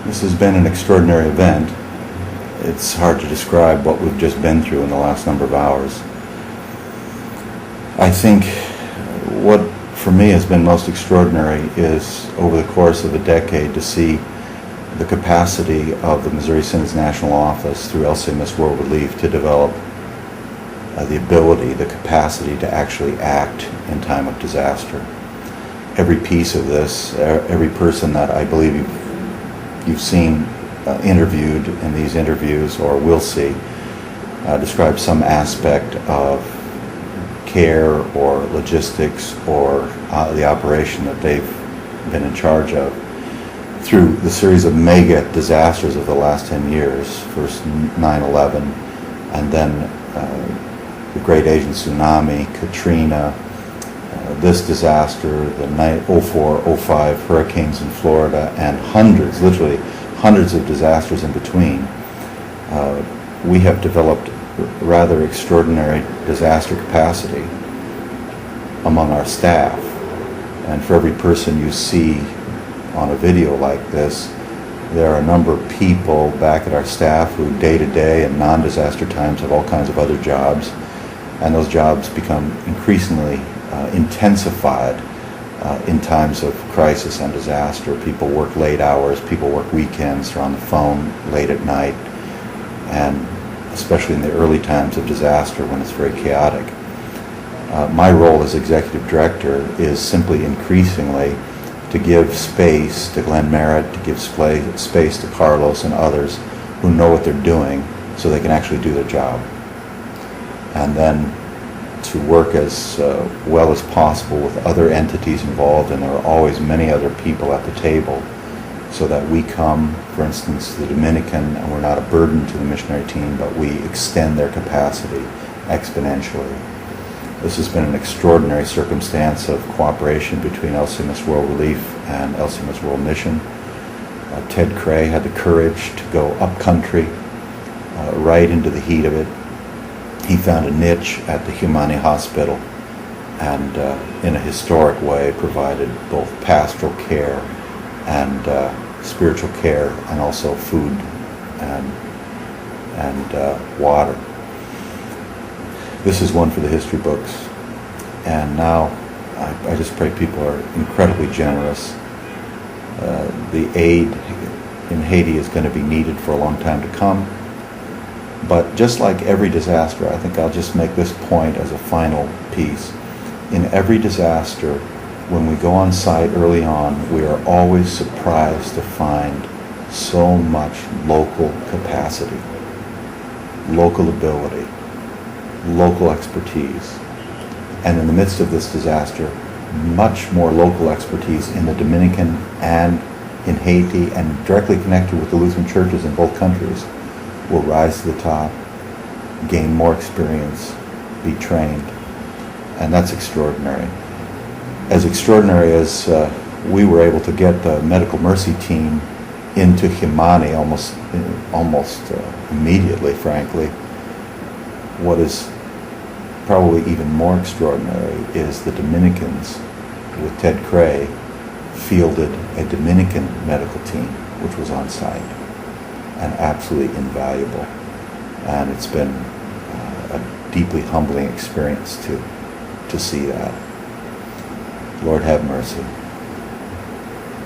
This has been an extraordinary event. It's hard to describe what we've just been through in the last number of hours. I think what for me has been most extraordinary is over the course of a decade to see the capacity of the Missouri Synod's National Office through LCMS World Relief to develop the ability, the capacity to actually act in time of disaster. Every piece of this, every person that I believe you've seen interviewed in these interviews or will see describes some aspect of care or logistics or the operation that they've been in charge of through the series of mega disasters of the last 10 years, first 9/11 and then the Great Asian Tsunami, Katrina, this disaster, the 04-05 hurricanes in Florida, and hundreds, literally hundreds of disasters in between. We have developed rather extraordinary disaster capacity among our staff. And for every person you see on a video like this, there are a number of people back at our staff who day to day and non-disaster times have all kinds of other jobs. And those jobs become increasingly intensified in times of crisis and disaster. People work late hours, people work weekends, they're on the phone late at night, and especially in the early times of disaster when it's very chaotic. My role as executive director is simply increasingly to give space to Glenn Merritt, to give space to Carlos and others who know what they're doing so they can actually do their job. And then to work as well as possible with other entities involved, and there are always many other people at the table, so that we come, for instance, to the Dominican, and we're not a burden to the missionary team, but we extend their capacity exponentially. This has been an extraordinary circumstance of cooperation between LCMS World Relief and LCMS World Mission. Ted Cray had the courage to go up country, right into the heat of it. He found a niche at the Humani Hospital and in a historic way provided both pastoral care and spiritual care and also food and water. This is one for the history books. And now I just pray people are incredibly generous. The aid in Haiti is going to be needed for a long time to come. But just like every disaster, I think I'll just make this point as a final piece. In every disaster, when we go on site early on, we are always surprised to find so much local capacity, local ability, local expertise. And in the midst of this disaster, much more local expertise in the Dominican and in Haiti and directly connected with the Lutheran churches in both countries will rise to the top, gain more experience, be trained, and that's extraordinary. As extraordinary as we were able to get the Medical Mercy team into Humani almost immediately, frankly, what is probably even more extraordinary is the Dominicans, with Ted Cray, fielded a Dominican medical team, which was on site, and absolutely invaluable. And it's been a deeply humbling experience to see that. Lord have mercy.